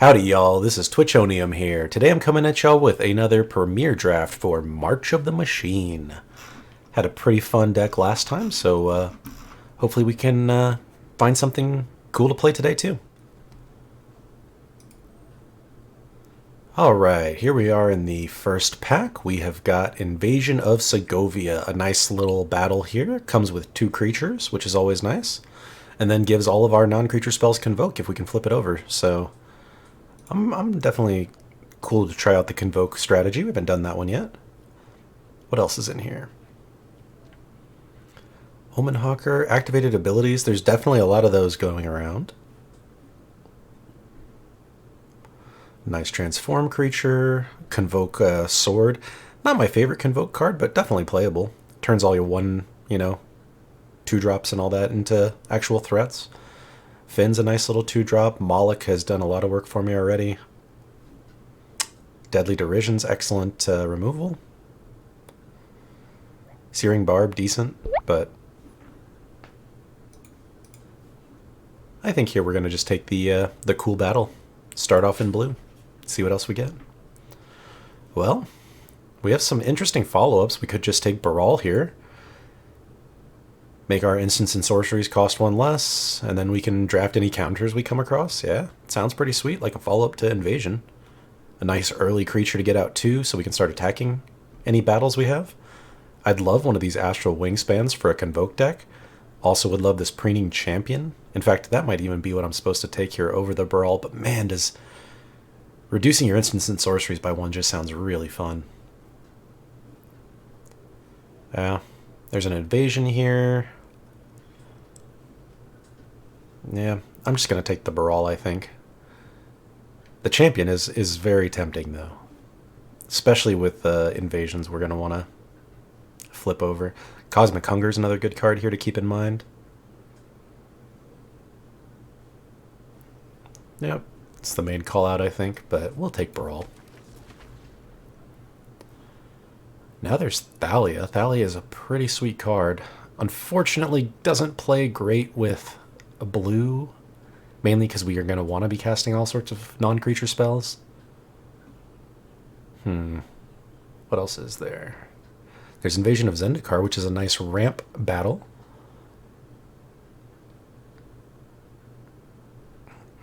Howdy y'all, this is Twitchonium here. Today I'm coming at y'all with another premiere draft for March of the Machine. Had a pretty fun deck last time, so hopefully we can find something cool to play today too. Alright, here we are in the first pack. We have got Invasion of Segovia, a nice little battle here. Comes with 2 creatures, which is always nice. And then gives all of our non-creature spells Convoke if we can flip it over, so I'm definitely cool to try out the Convoke strategy. We haven't done that one yet. What else is in here? Omen Hawker, activated abilities. There's definitely a lot of those going around. Nice transform creature. Convoke sword. Not my favorite Convoke card, but definitely playable. Turns all your 2-drops and all that into actual threats. Finn's a nice little 2-drop. Moloch has done a lot of work for me already. Deadly Derision's excellent removal. Searing Barb, decent, but I think here we're going to just take the cool battle. Start off in blue. See what else we get. Well, we have some interesting follow-ups. We could just take Baral here. Make our instants and sorceries cost 1 less, and then we can draft any counters we come across. Yeah, sounds pretty sweet, like a follow-up to Invasion. A nice early creature to get out too, so we can start attacking any battles we have. I'd love one of these Astral Wingspans for a Convoke deck. Also would love this Preening Champion. In fact, that might even be what I'm supposed to take here over the Brawl, but man, does reducing your instants and sorceries by 1 just sounds really fun. Yeah, there's an Invasion here. Yeah, I'm just going to take the Baral, I think. The Champion is very tempting, though. Especially with Invasions we're going to want to flip over. Cosmic Hunger is another good card here to keep in mind. Yep, it's the main call-out, I think, but we'll take Baral. Now there's Thalia. Thalia is a pretty sweet card. Unfortunately, doesn't play great with a blue, mainly because we are going to want to be casting all sorts of non-creature spells. What else is there? There's Invasion of Zendikar, which is a nice ramp battle.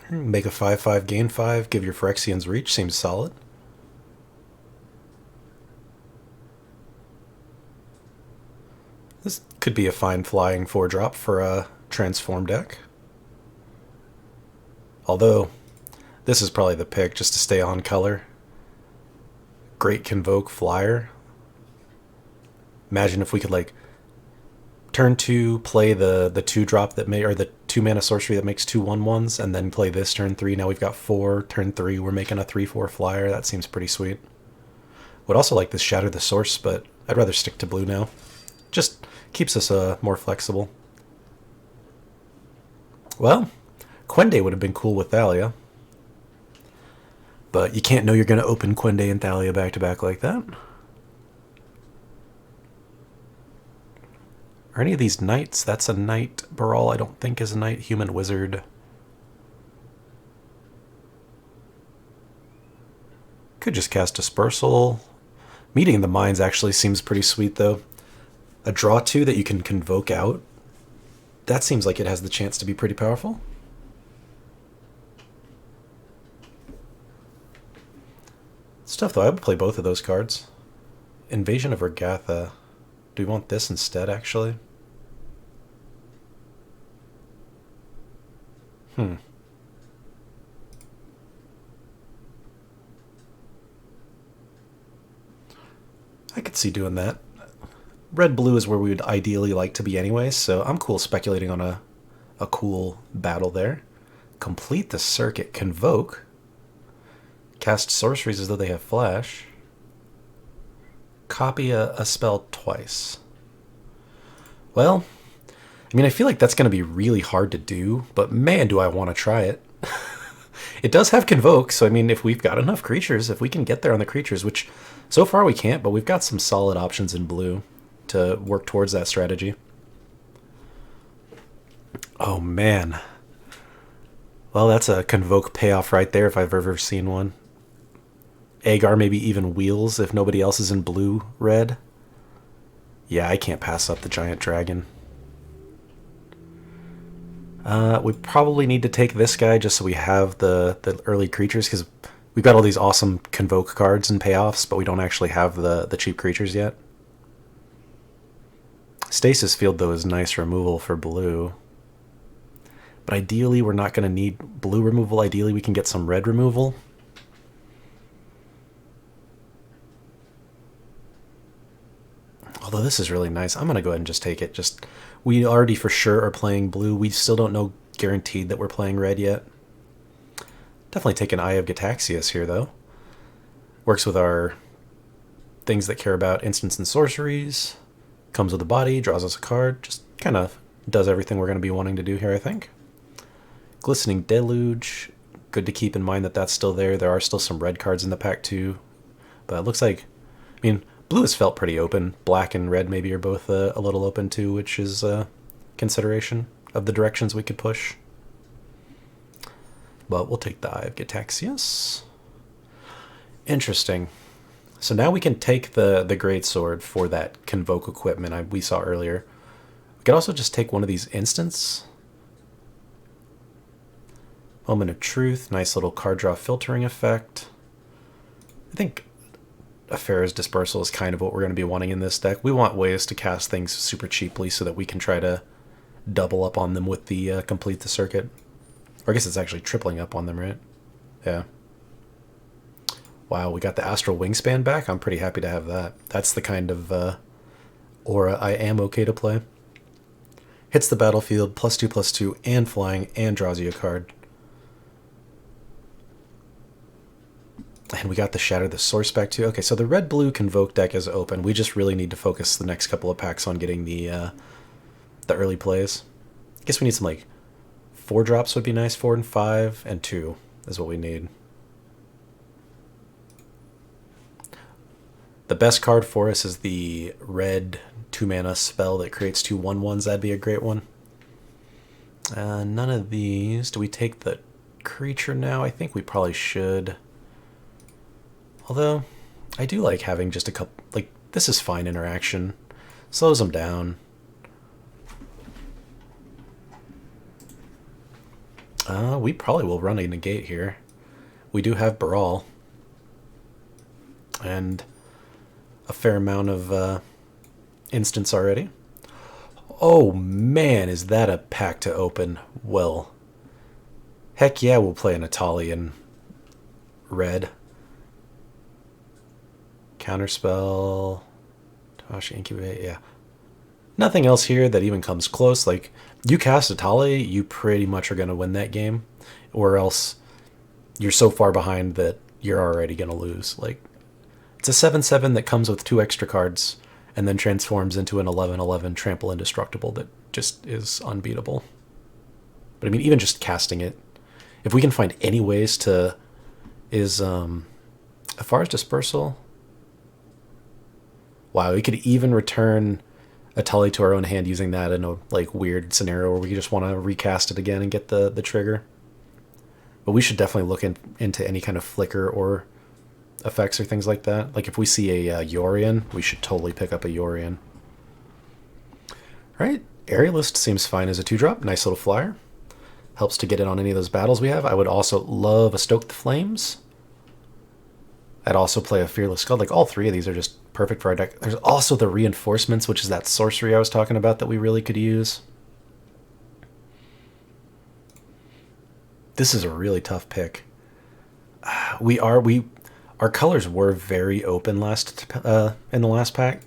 Make a 5/5, gain 5, give your Phyrexians reach, seems solid. This could be a fine flying 4-drop for a transform deck. Although, this is probably the pick just to stay on color. Great Convoke Flyer. Imagine if we could, like, turn 2, play the 2-drop that may, or the 2-mana sorcery that makes 2 1/1s, and then play this turn 3. Now we've got 4. Turn 3, we're making a 3/4 flyer. That seems pretty sweet. Would also like this Shatter the Source, but I'd rather stick to blue now. Just keeps us more flexible. Well, Quende would have been cool with Thalia. But you can't know you're going to open Quende and Thalia back-to-back like that. Are any of these knights? That's a knight. Baral, I don't think, is a knight. Human Wizard. Could just cast Dispersal. Meeting the Minds actually seems pretty sweet, though. A draw 2 that you can Convoke out. That seems like it has the chance to be pretty powerful. Stuff, though. I would play both of those cards. Invasion of Regatha. Do we want this instead, actually? I could see doing that. Red-blue is where we would ideally like to be anyway, so I'm cool speculating on a cool battle there. Complete the circuit. Convoke. Cast sorceries as though they have flash. Copy a spell twice. Well, I mean, I feel like that's going to be really hard to do, but man, do I want to try it. It does have Convoke, so I mean, if we've got enough creatures, if we can get there on the creatures, which so far we can't, but we've got some solid options in blue to work towards that strategy. Oh, man. Well, that's a Convoke payoff right there if I've ever seen one. Agar, maybe even Wheels if nobody else is in blue-red. Yeah, I can't pass up the Giant Dragon. We probably need to take this guy just so we have the early creatures, because we've got all these awesome Convoke cards and payoffs, but we don't actually have the cheap creatures yet. Stasis Field, though, is nice removal for blue. But ideally, we're not going to need blue removal. Ideally, we can get some red removal. Although this is really nice. I'm going to go ahead and just take it. We already for sure are playing blue. We still don't know guaranteed that we're playing red yet. Definitely take an Eye of Gataxias here, though. Works with our things that care about instants and sorceries. Comes with a body, draws us a card. Just kind of does everything we're going to be wanting to do here, I think. Glistening Deluge. Good to keep in mind that that's still there. There are still some red cards in the pack, too. But it looks like... I mean... Blue has felt pretty open. Black and red maybe are both a little open too, which is consideration of the directions we could push. But we'll take the Eye of Gataxias. Interesting. So now we can take the Greatsword for that Convoke equipment we saw earlier. We could also just take one of these instants. Moment of Truth. Nice little card draw filtering effect. I think Affair's Dispersal is kind of what we're going to be wanting in this deck. We want ways to cast things super cheaply so that we can try to double up on them with the Complete the Circuit. Or I guess it's actually tripling up on them, right? Yeah. Wow, we got the Astral Wingspan back. I'm pretty happy to have that. That's the kind of aura I am okay to play. Hits the battlefield, +2/+2, and flying, and draws you a card. And we got the Shatter the Source back too. Okay, so the red-blue Convoke deck is open. We just really need to focus the next couple of packs on getting the early plays. I guess we need some, like, 4 drops would be nice. 4 and 5 and 2 is what we need. The best card for us is the red 2-mana spell that creates 2 1/1s. That'd be a great one. None of these. Do we take the creature now? I think we probably should. Although, I do like having just a couple... Like, this is fine interaction. Slows them down. We probably will run a negate here. We do have Baral. And a fair amount of instants already. Oh man, is that a pack to open? Well, heck yeah, we'll play an Atali in red. Counterspell, Tashi, Incubate, yeah. Nothing else here that even comes close. Like, you cast Atali, you pretty much are going to win that game. Or else you're so far behind that you're already going to lose. Like, it's a 7/7 that comes with 2 extra cards and then transforms into an 11/11 Trample Indestructible that just is unbeatable. But I mean, even just casting it, if we can find any ways to... Is Affar's Dispersal... Wow, we could even return Atali to our own hand using that in a like weird scenario where we just want to recast it again and get the trigger. But we should definitely look into any kind of flicker or effects or things like that. Like if we see a Yorion, we should totally pick up a Yorion. Right, Aerialist seems fine as a 2-drop. Nice little flyer. Helps to get it on any of those battles we have. I would also love a Stoke the Flames. I'd also play a Fearless Skull. Like all 3 of these are just perfect for our deck. There's also the Reinforcements, which is that sorcery I was talking about that we really could use. This is a really tough pick. Our colors were very open in the last pack.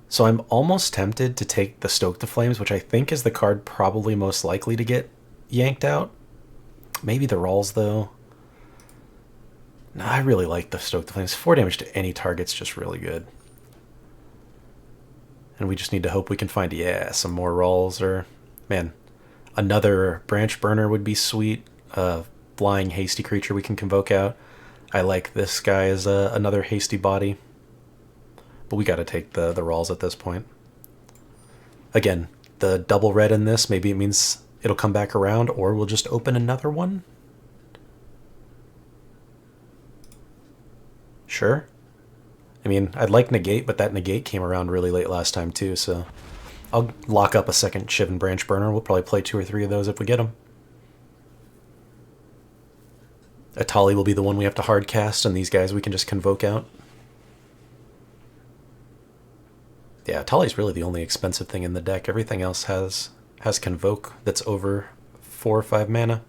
So I'm almost tempted to take the Stoke the Flames, which I think is the card probably most likely to get yanked out. Maybe the Rawls though. No, I really like the Stoke the Flames. 4 damage to any target's just really good. And we just need to hope we can find, yeah, some more Rawls or, man, another Branch Burner would be sweet. Flying hasty creature we can convoke out. I like this guy as another hasty body. But we got to take the Rawls at this point. Again, the double red in this, maybe it means it'll come back around, or we'll just open another one. Sure. I mean, I'd like negate, but that negate came around really late last time too, so I'll lock up a second Shivan Branch Burner. We'll probably play 2 or 3 of those if we get them. Atali will be the one we have to hard cast, and these guys we can just convoke out. Yeah, Atali's really the only expensive thing in the deck. Everything else has convoke that's over 4 or 5 mana.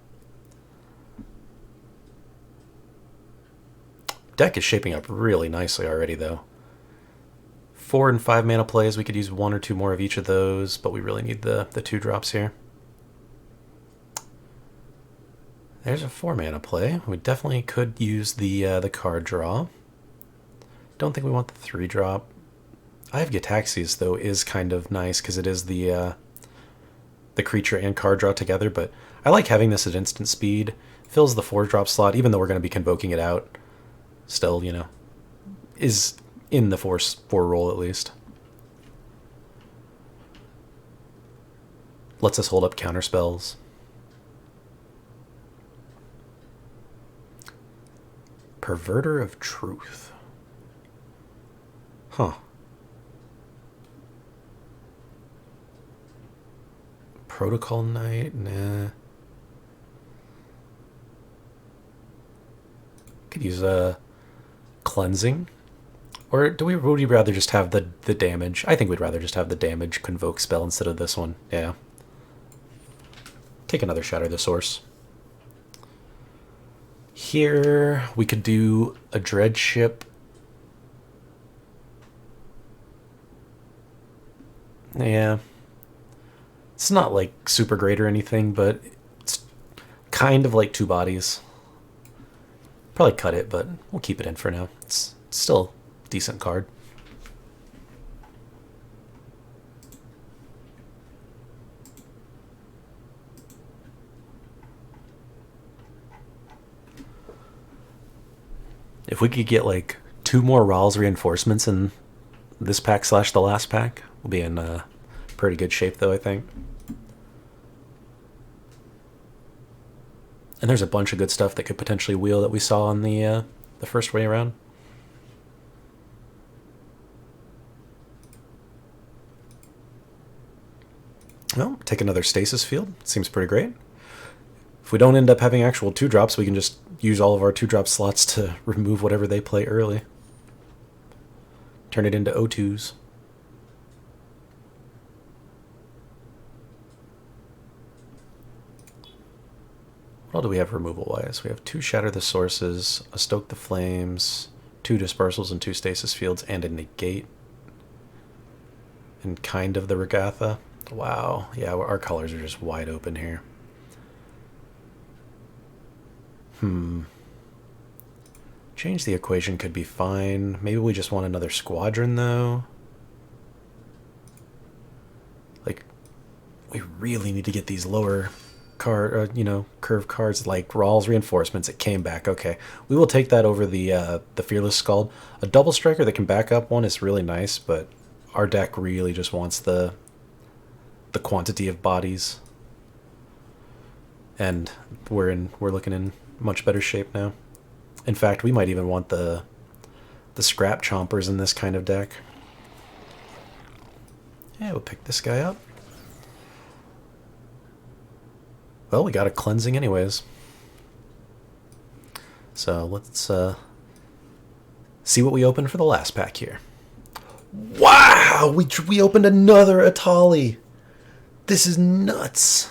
Deck is shaping up really nicely already, though. 4 and 5 mana plays, we could use 1 or 2 more of each of those, but we really need the 2 drops here. There's a 4 mana play. We definitely could use the card draw. Don't think we want the 3 drop. I have Gitaxias, though, is kind of nice because it is the creature and card draw together, but I like having this at instant speed. Fills the 4 drop slot, even though we're going to be convoking it out. Still, you know, is in the 4 roll at least. Lets us hold up counter spells. Perverter of Truth. Huh. Protocol Knight? Nah. Could use a cleansing. Or would we rather just have the damage? I think we'd rather just have the damage convoke spell instead of this one. Yeah. Take another Shatter the Source. Here, we could do a Dread Ship. Yeah. It's not like super great or anything, but it's kind of like 2 bodies. Probably cut it, but we'll keep it in for now. It's still a decent card. If we could get like 2 more Rawls reinforcements in this pack / the last pack, we'll be in pretty good shape, though, I think. And there's a bunch of good stuff that could potentially wheel that we saw on the first way around. Well, take another Stasis Field. Seems pretty great. If we don't end up having actual 2 drops, we can just use all of our 2 drop slots to remove whatever they play early. Turn it into O2s. What all do we have removal-wise? We have 2 Shatter the Sources, a Stoke the Flames, 2 Dispersals and 2 Stasis Fields, and a Negate. And kind of the Regatha. Wow. Yeah, our colors are just wide open here. Change the equation could be fine. Maybe we just want another squadron, though. Like, we really need to get these lower curve cards like Rawls Reinforcements. It came back. Okay, we will take that over the Fearless Scald. A double striker that can back up one is really nice, but our deck really just wants the quantity of bodies, and we're looking in much better shape now. In fact, we might even want the Scrap Chompers in this kind of deck. Yeah, we'll pick this guy up. Well, we got a cleansing anyways. So let's see what we open for the last pack here. Wow! We opened another Atali! This is nuts!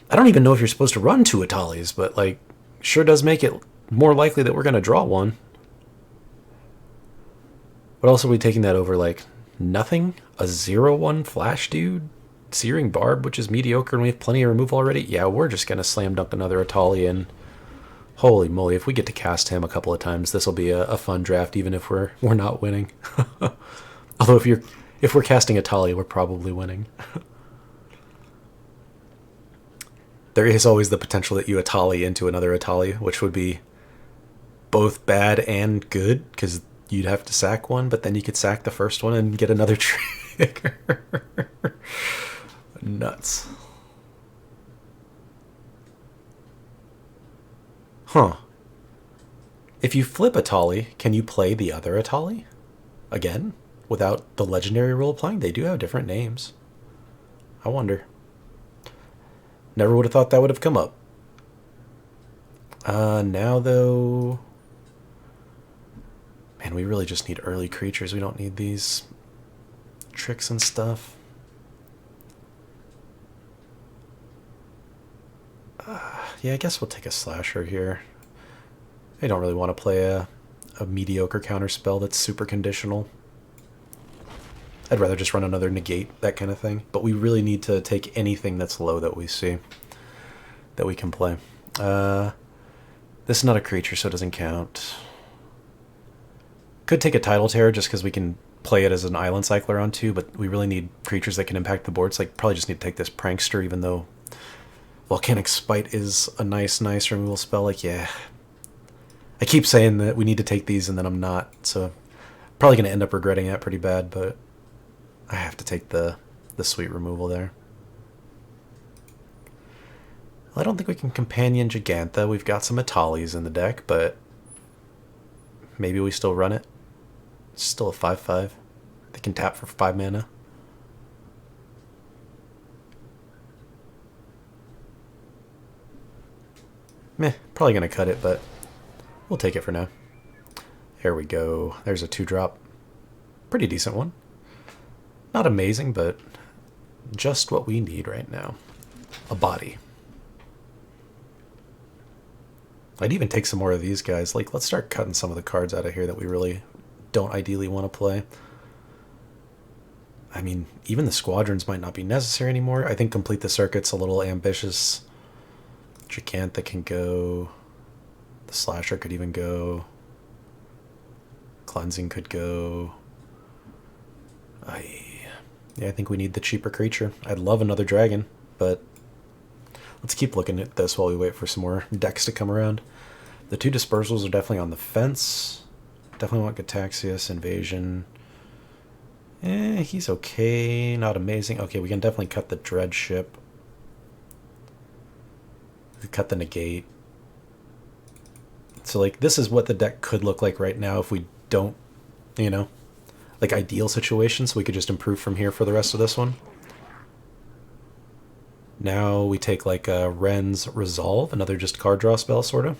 I don't even know if you're supposed to run 2 Atalis, but like, sure does make it more likely that we're going to draw one. But also, are we taking that over like nothing? A 0/1 Flash Dude? Searing Barb, which is mediocre, and we have plenty of removal already? Yeah, we're just going to slam dunk another Atali in. Holy moly, if we get to cast him a couple of times, this will be a fun draft, even if we're not winning. Although if we're casting Atali, we're probably winning. There is always the potential that you Atali into another Atali, which would be both bad and good, because you'd have to sack one, but then you could sack the first one and get another trigger. Nuts. Huh. If you flip Atali, can you play the other Atali again without the legendary rule applying? They do have different names. I wonder. Never would have thought that would have come up. Now though, man, we really just need early creatures. We don't need these tricks and stuff. Yeah, I guess we'll take a slasher here. I don't really want to play a mediocre counter spell that's super conditional. I'd rather just run another negate, that kind of thing. But we really need to take anything that's low that we see that we can play. This is not a creature, so it doesn't count. Could take a Tidal Terror just because we can play it as an Island Cycler on 2, but we really need creatures that can impact the board. So like, probably just need to take this Prankster, even though Volcanic Spite is a nice removal spell. Like, yeah. I keep saying that we need to take these, and then I'm not. So probably going to end up regretting that pretty bad, but I have to take the sweet removal there. Well, I don't think we can Companion Gigantha. We've got some Atalis in the deck, but maybe we still run it. It's still a 5/5. They can tap for 5 mana. Meh, probably going to cut it, but we'll take it for now. There we go. There's a 2-drop. Pretty decent one. Not amazing, but just what we need right now. A body. I'd even take some more of these guys. Like, let's start cutting some of the cards out of here that we really don't ideally want to play. I mean, even the Squadrons might not be necessary anymore. I think Complete the Circuit's a little ambitious. Gigantha can go. The Slasher could even go. Cleansing could go. Yeah, I think we need the cheaper creature. I'd love another dragon, but let's keep looking at this while we wait for some more decks to come around. The 2 dispersals are definitely on the fence. Definitely want Gataxias, Invasion. He's okay, not amazing. Okay, we can definitely cut the Dread Ship. We could cut the Negate. So, like, this is what the deck could look like right now if we don't, you know, like, ideal situation, so we could just improve from here for the rest of this one. Now we take, like, Ren's Resolve, another just card draw spell, sort of.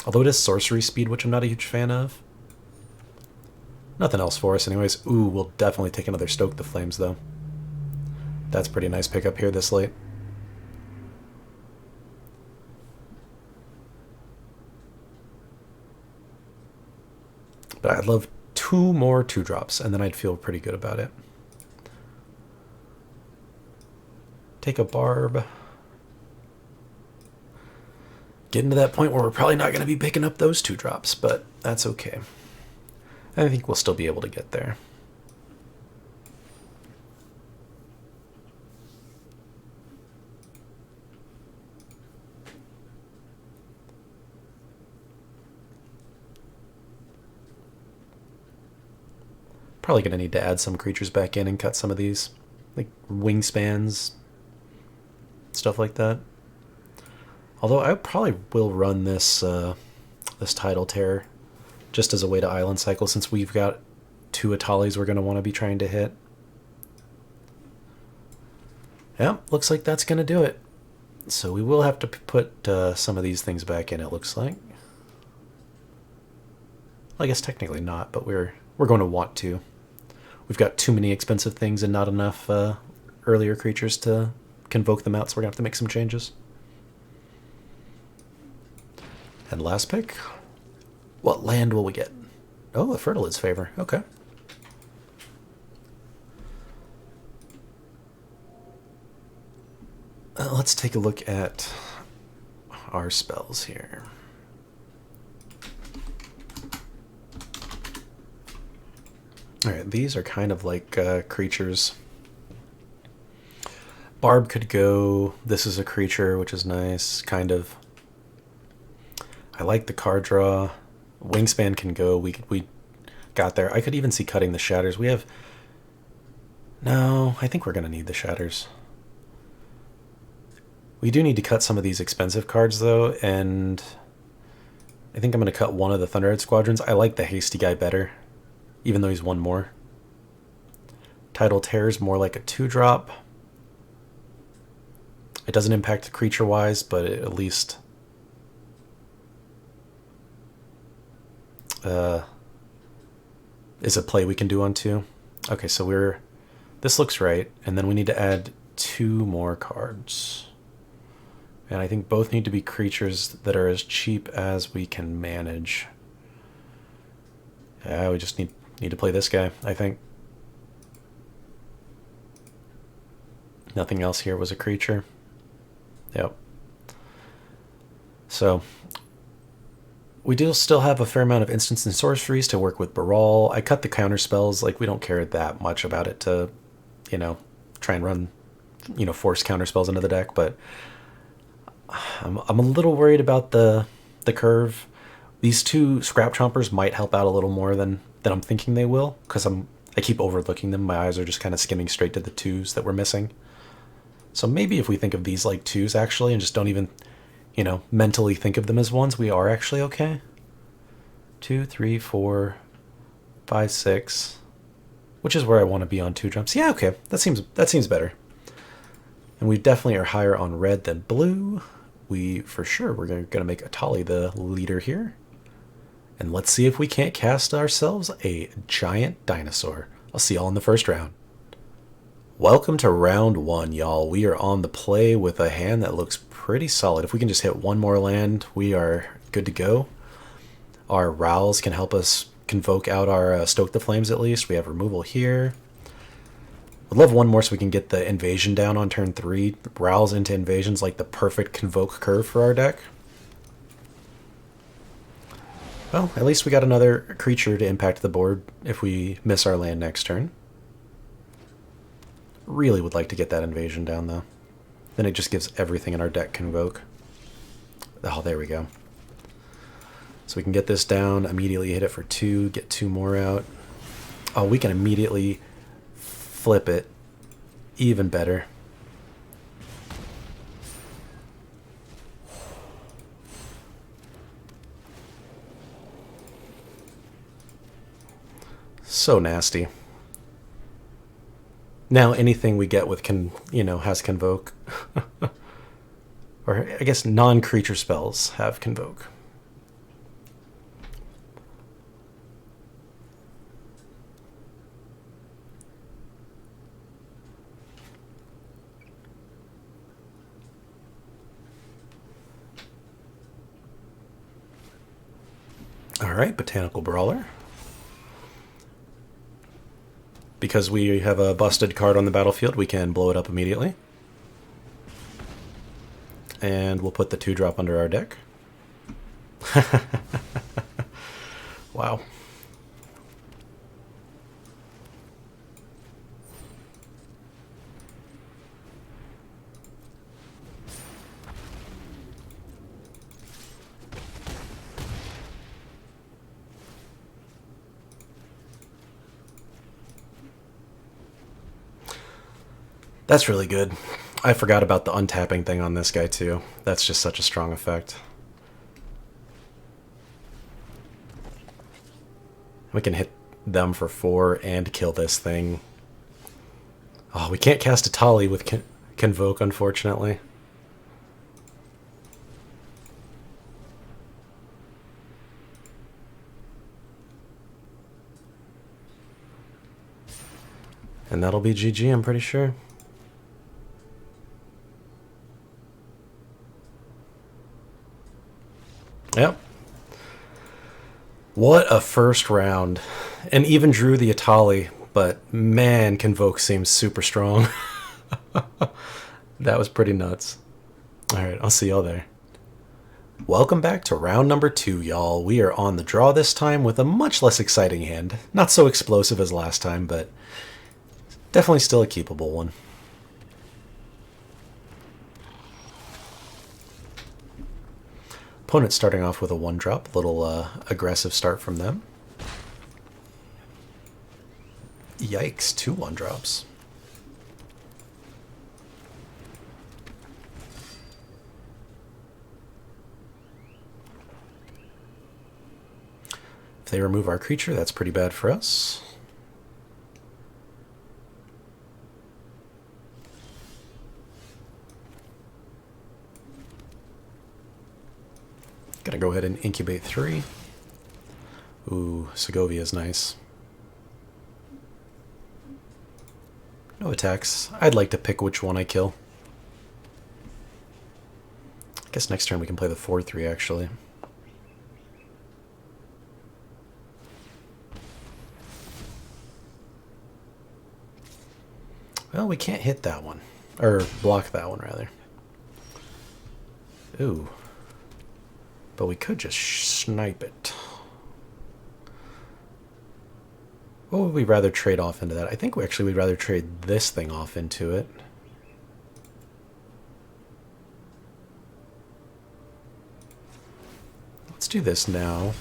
Although it is sorcery speed, which I'm not a huge fan of. Nothing else for us anyways. Ooh, we'll definitely take another Stoke the Flames, though. That's pretty nice pickup here this late. But I'd love 2 more 2-drops, and then I'd feel pretty good about it. Take a Barb. Getting to that point where we're probably not going to be picking up those 2-drops, but that's okay. I think we'll still be able to get there. Probably going to need to add some creatures back in and cut some of these, like Wingspans, stuff like that. Although I probably will run this this Tidal Terror just as a way to Island Cycle, since we've got 2 Atalis we're going to want to be trying to hit. Yeah, looks like that's going to do it. So we will have to put some of these things back in, it looks like. Well, I guess technically not, but we're going to want to. We've got too many expensive things and not enough earlier creatures to convoke them out, so we're going to have to make some changes. And last pick. What land will we get? Oh, the Fertilid's Favor. Okay. Let's take a look at our spells here. Alright, these are kind of like creatures. Barb could go. This is a creature, which is nice, kind of. I like the card draw. Wingspan can go. We got there. I could even see cutting the Shatters. We have... No, I think we're going to need the Shatters. We do need to cut some of these expensive cards, though, and I think I'm going to cut one of the Thunderhead Squadrons. I like the Hasty guy better, even though he's one more. Tidal Terror's more like a 2-drop. It doesn't impact creature-wise, but it at least is a play we can do on 2. Okay, so this looks right, and then we need to add 2 more cards. And I think both need to be creatures that are as cheap as we can manage. Yeah, we just need to play this guy, I think. Nothing else here was a creature. Yep. So we do still have a fair amount of instants and sorceries to work with Baral. I cut the counter spells. Like, we don't care that much about it to, you know, try and run, you know, force counter spells into the deck, but I'm a little worried about the curve. These 2 Scrap Chompers might help out a little more than I'm thinking they will, because I keep overlooking them. My eyes are just kind of skimming straight to the 2s that we're missing. So maybe if we think of these like 2s actually and just don't even, you know, mentally think of them as 1s, we are actually okay. 2, 3, 4, 5, 6, which is where I want to be on 2 jumps. Yeah, okay, that seems better. And we definitely are higher on red than blue. We're going to make Atali the leader here. And let's see if we can't cast ourselves a giant dinosaur. I'll see y'all in the first round. Welcome to round 1, y'all. We are on the play with a hand that looks pretty solid. If we can just hit one more land, we are good to go. Our Rowls can help us convoke out our Stoke the Flames at least. We have removal here. Would love one more so we can get the invasion down on turn 3. Rowls into invasion's like the perfect convoke curve for our deck. Well, at least we got another creature to impact the board if we miss our land next turn. Really would like to get that invasion down though. Then it just gives everything in our deck convoke. Oh, there we go. So we can get this down, immediately hit it for 2, get 2 more out. Oh, we can immediately flip it. Even better. So nasty. Now anything we get with has convoke. Or I guess non-creature spells have convoke. Alright, Botanical Brawler. Because we have a busted card on the battlefield, we can blow it up immediately. And we'll put the 2-drop under our deck. Wow. That's really good. I forgot about the untapping thing on this guy too. That's just such a strong effect. We can hit them for 4 and kill this thing. Oh, we can't cast Atali with Convoke, unfortunately. And that'll be GG, I'm pretty sure. Yep. What a first round. And even drew the Atali, but man, Convoke seems super strong. That was pretty nuts. Alright, I'll see y'all there. Welcome back to round number 2, y'all. We are on the draw this time with a much less exciting hand. Not so explosive as last time, but definitely still a keepable one. Opponent starting off with a 1-drop, little aggressive start from them. Yikes, 2 1-drops. they remove our creature, that's pretty bad for us. Gonna go ahead and incubate 3. Ooh, Segovia is nice. No attacks. I'd like to pick which one I kill. I guess next turn we can play the 4-3 actually. Well, we can't hit that one. Or block that one, rather. Ooh. But we could just snipe it. What would we rather trade off into that? I think we actually would rather trade this thing off into it. Let's do this now.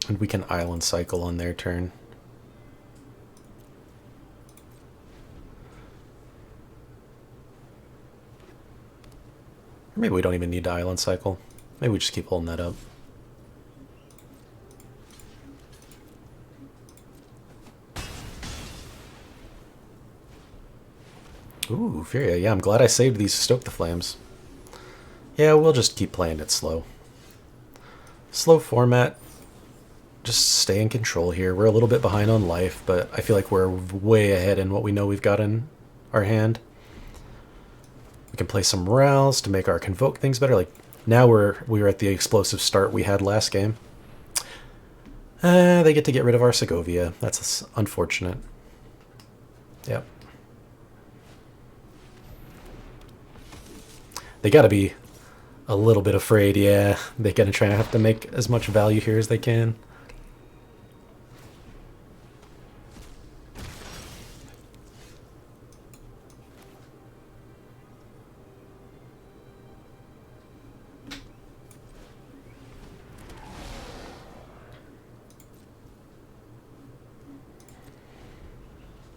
And we can island cycle on their turn. Or maybe we don't even need to island cycle. Maybe we just keep holding that up. Ooh, Furia. Yeah, I'm glad I saved these Stoke the Flames. Yeah, we'll just keep playing it slow. Slow format. Just stay in control here. We're a little bit behind on life, but I feel like we're way ahead in what we know we've got in our hand. We can play some Rouse to make our Convoke things better. Like, now we're at the explosive start we had last game. They get to get rid of our Segovia. That's unfortunate. Yep. They gotta be a little bit afraid, yeah. They're gonna try to have to make as much value here as they can.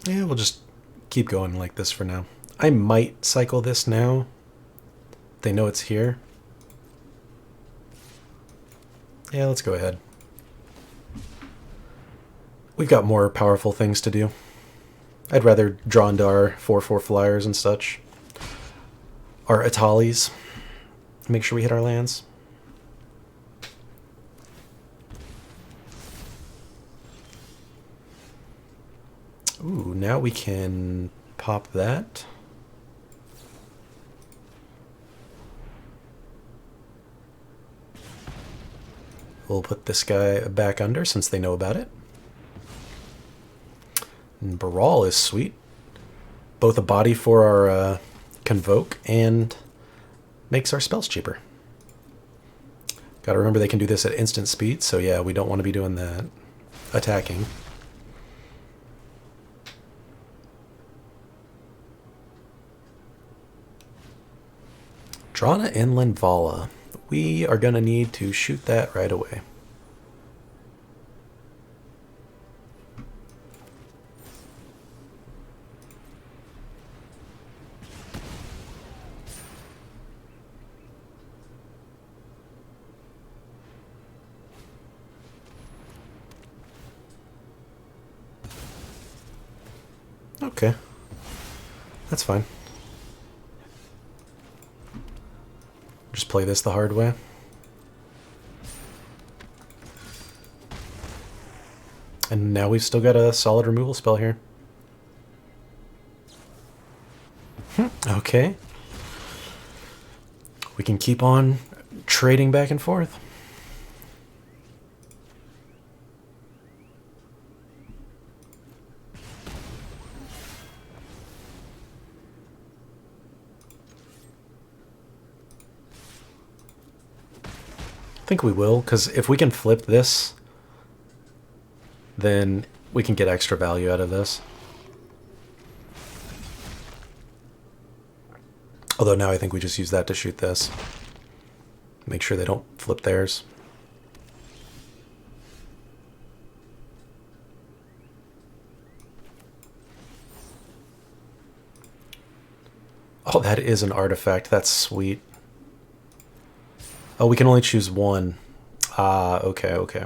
Yeah, we'll just keep going like this for now. I might cycle this now. They know it's here. Yeah, let's go ahead. We've got more powerful things to do. I'd rather draw into our 4/4 flyers and such. Our Atalis. Make sure we hit our lands. Ooh, now we can pop that. We'll put this guy back under since they know about it. And Baral is sweet. Both a body for our Convoke and makes our spells cheaper. Gotta remember they can do this at instant speed, so yeah, we don't want to be doing that. Attacking. Drana and Lenvala. We are going to need to shoot that right away. Okay. That's fine. Just play this the hard way. And now we've still got a solid removal spell here. Okay. We can keep on trading back and forth. I think we will, because if we can flip this, then we can get extra value out of this. Although now I think we just use that to shoot this. Make sure they don't flip theirs. Oh, that is an artifact. That's sweet. Oh, we can only choose one. Ah, okay, okay.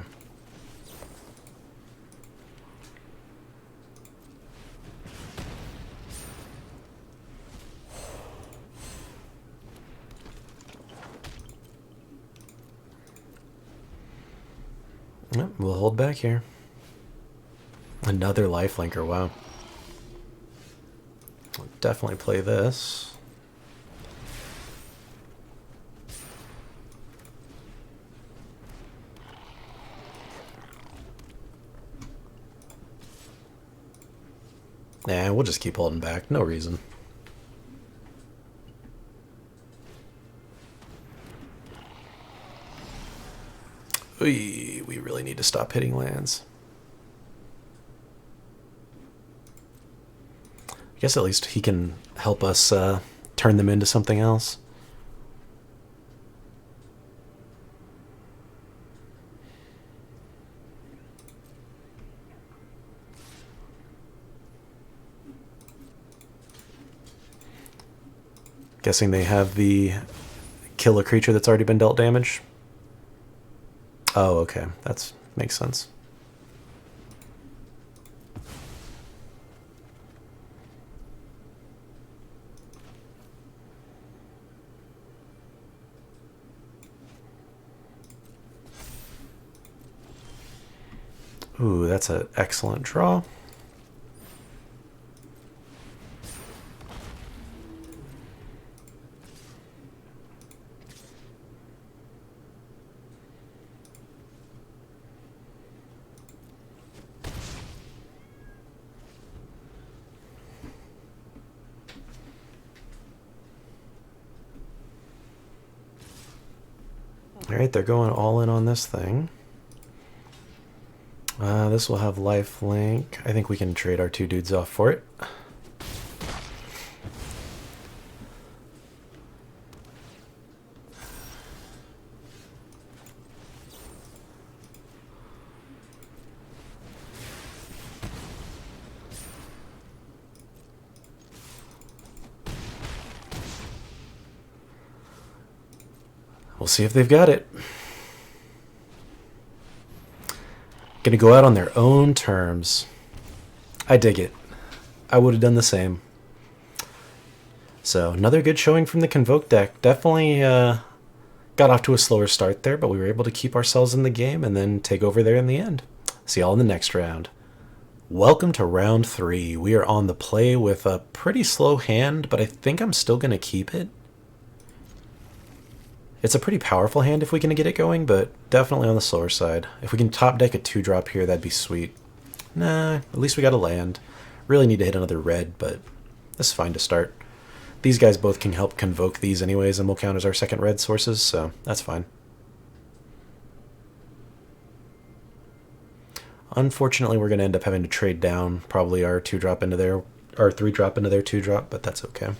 Yep, we'll hold back here. Another lifelinker, wow. I'll definitely play this. Nah, we'll just keep holding back. No reason. We really need to stop hitting lands. I guess at least he can help us turn them into something else. Guessing they have the kill a creature that's already been dealt damage. Oh, okay. That makes sense. Ooh, that's an excellent draw. Alright, they're going all in on this thing. This will have lifelink. I think we can trade our 2 dudes off for it. We'll see if they've got it. Gonna go out on their own terms. I dig it. I would have done the same. So, another good showing from the Convoke deck. Definitely got off to a slower start there, but we were able to keep ourselves in the game and then take over there in the end. See y'all in the next round. Welcome to round 3. We are on the play with a pretty slow hand, but I think I'm still going to keep it. It's a pretty powerful hand if we can get it going, but definitely on the slower side. If we can top deck a 2-drop here, that'd be sweet. Nah, at least we got a land. Really need to hit another red, but this is fine to start. These guys both can help convoke these anyways, and will count as our second red sources, so that's fine. Unfortunately, we're going to end up having to trade down probably our 2-drop into their, our 3-drop into their 2-drop, but that's okay.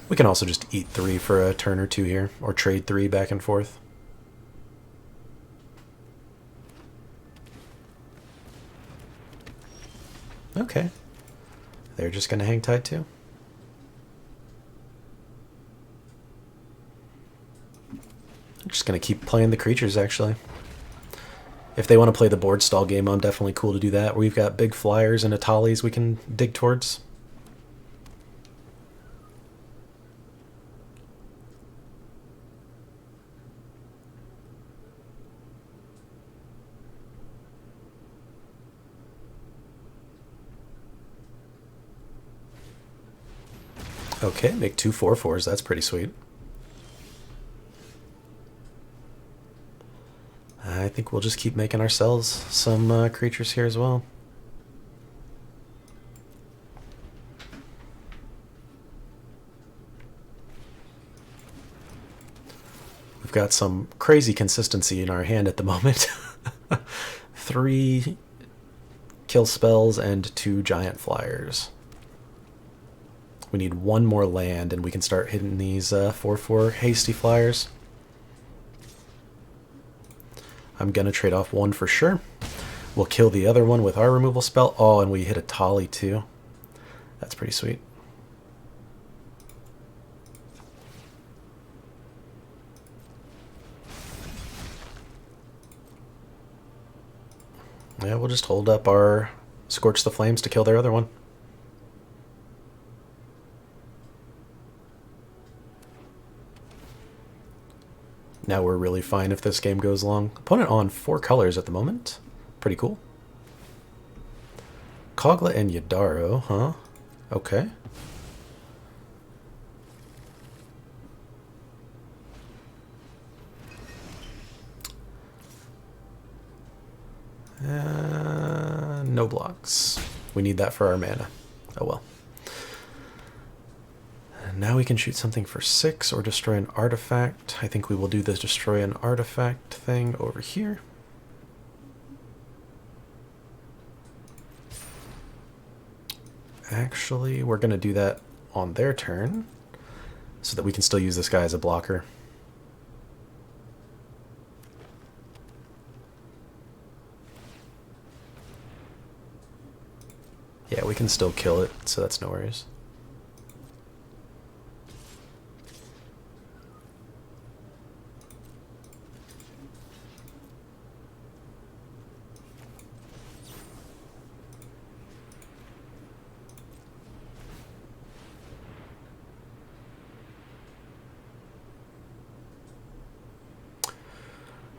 We can also just eat 3 for a turn or 2 here, or trade 3 back and forth. Okay. They're just going to hang tight too. I'm just going to keep playing the creatures, actually. If they want to play the board stall game, I'm definitely cool to do that. We've got big flyers and Atalis we can dig towards. Okay, make 2 4/4s. That's pretty sweet. I think we'll just keep making ourselves some creatures here as well. We've got some crazy consistency in our hand at the moment. 3 kill spells and 2 giant flyers. We need 1 more land, and we can start hitting these 4/4 hasty flyers. I'm going to trade off 1 for sure. We'll kill the other one with our removal spell. Oh, and we hit a Tali too. That's pretty sweet. Yeah, we'll just hold up our Scorch the Flames to kill their other one. Now we're really fine if this game goes long. Opponent on 4 colors at the moment. Pretty cool. Kogla and Yadaro, huh? Okay. No blocks. We need that for our mana. Oh well. And now we can shoot something for 6 or destroy an artifact. I think we will do this destroy an artifact thing over here. Actually, we're going to do that on their turn so that we can still use this guy as a blocker. Yeah, we can still kill it, so that's no worries.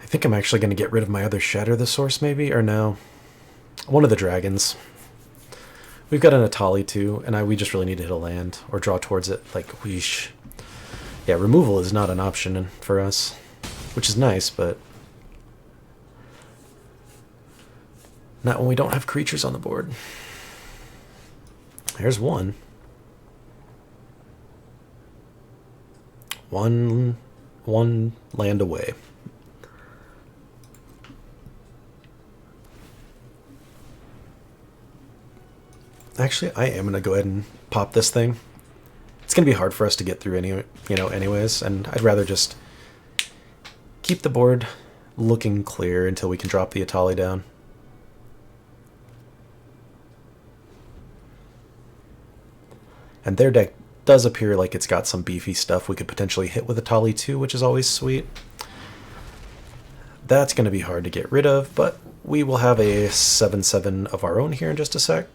I think I'm actually going to get rid of my other Shatter the Source, maybe? Or no? One of the dragons. We've got an Atali too, and we just really need to hit a land or draw towards it. Like, wheesh. Yeah, removal is not an option for us, which is nice, but not when we don't have creatures on the board. There's one. One land away. Actually, I am going to go ahead and pop this thing. It's going to be hard for us to get through anyways, and I'd rather just keep the board looking clear until we can drop the Atali down. And their deck does appear like it's got some beefy stuff we could potentially hit with Atali too, which is always sweet. That's going to be hard to get rid of, but we will have a 7/7 of our own here in just a sec.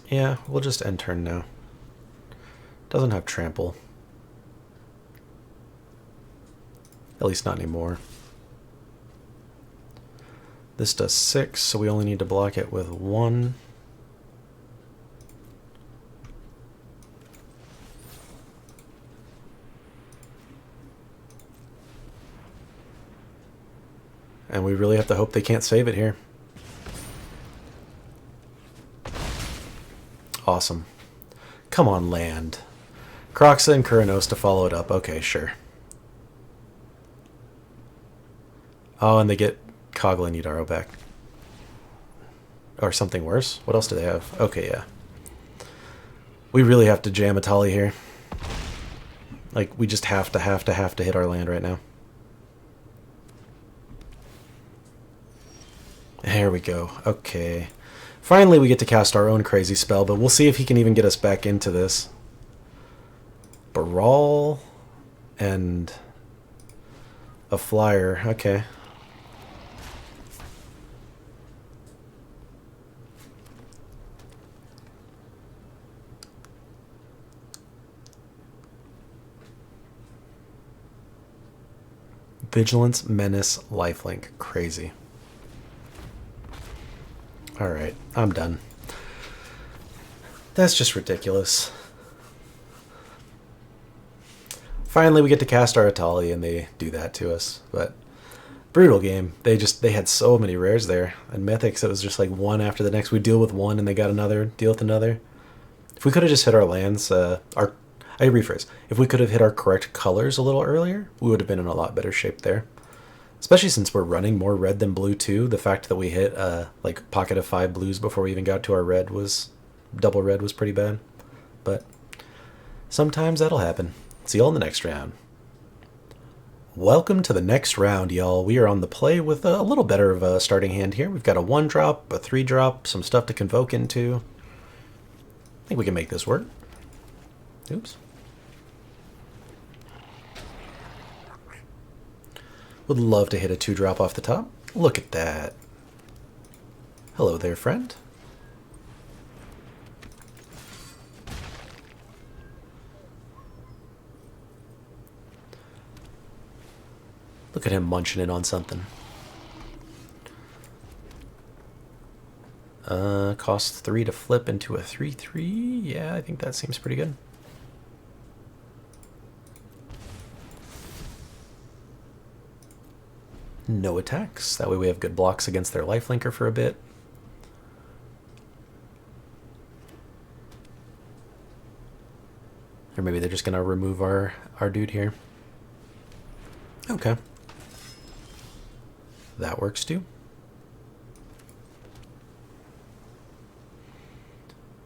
Yeah, we'll just end turn now. Doesn't have trample. At least not anymore. This does 6, so we only need to block it with 1. And we really have to hope they can't save it here. Awesome. Come on, land. Kroxa and Kuranos to follow it up. Okay, sure. Oh, and they get Kogla and Yadaro back. Or something worse. What else do they have? Okay, yeah. We really have to jam Atali here. Like, we just have to hit our land right now. There we go. Okay. Finally, we get to cast our own crazy spell, but we'll see if he can even get us back into this. Baral and a flyer. Okay. Vigilance, Menace, Lifelink. Crazy. Alright, I'm done. That's just ridiculous. Finally, we get to cast our Atali, and they do that to us. But brutal game. They had so many rares there. And Mythics, it was just like one after the next. We deal with one, and they got another, deal with another. If we could have just hit our lands, I rephrase. If we could have hit our correct colors a little earlier, we would have been in a lot better shape there. Especially since we're running more red than blue too. The fact that we hit like pocket of 5 blues before we even got to our red was double red was pretty bad. But sometimes that'll happen. See y'all in the next round. Welcome to the next round, y'all. We are on the play with a little better of a starting hand here. We've got a 1-drop, a 3-drop, some stuff to convoke into. I think we can make this work. Oops. Would love to hit a 2-drop off the top. Look at that. Hello there, friend. Look at him munching it on something. Costs 3 to flip into a 3/3. Yeah, I think that seems pretty good. No attacks. That way we have good blocks against their lifelinker for a bit. Or maybe they're just going to remove our dude here. Okay. That works too.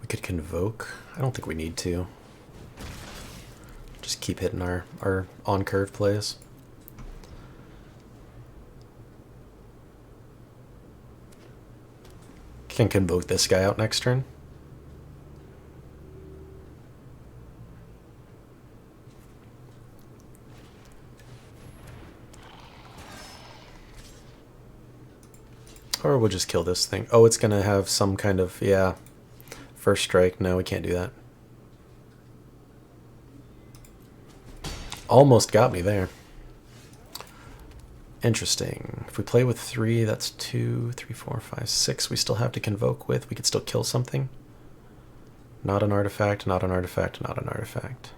We could convoke. I don't think we need to. Just keep hitting our on-curve plays. Can convoke this guy out next turn. Or we'll just kill this thing. Oh, it's going to have some kind of, yeah, first strike. No, we can't do that. Almost got me there. Interesting. If we play with 3, that's 2, 3, 4, 5, 6. We still have to convoke with. We could still kill something. Not an artifact, not an artifact, not an artifact.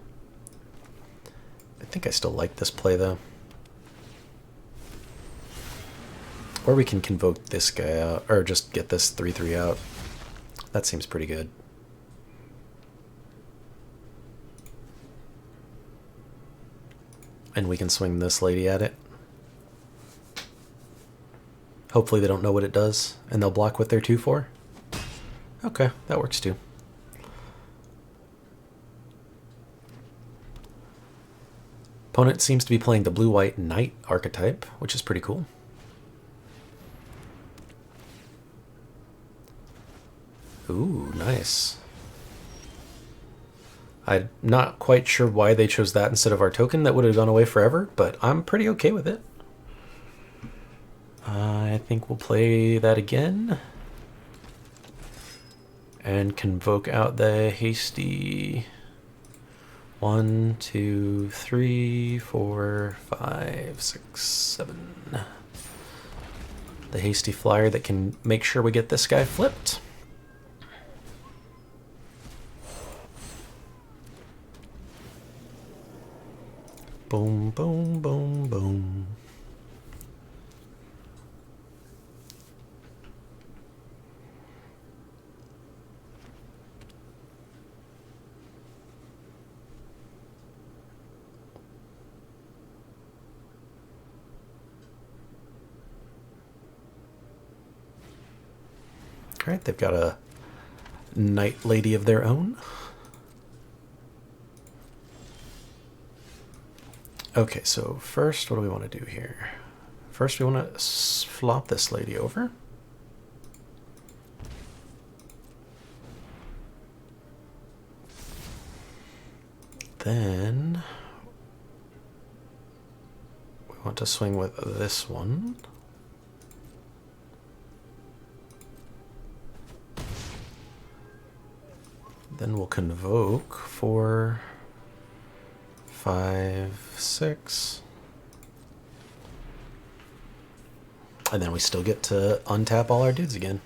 I think I still like this play, though. Or we can convoke this guy out, or just get this 3/3 out. That seems pretty good. And we can swing this lady at it. Hopefully they don't know what it does, and they'll block with their 2/4. Okay, that works too. Opponent seems to be playing the blue-white knight archetype, which is pretty cool. Ooh, nice. I'm not quite sure why they chose that instead of our token. That would have gone away forever, but I'm pretty okay with it. I think we'll play that again. And convoke out the hasty 1, 2, 3, 4, 5, 6, 7. The hasty flyer that can make sure we get this guy flipped. Boom, boom, boom, boom. All right, they've got a Night Lady of their own. Okay, so first, what do we want to do here? First, we want to flop this lady over. Then we want to swing with this one. Then we'll convoke for 5, 6. And then we still get to untap all our dudes again.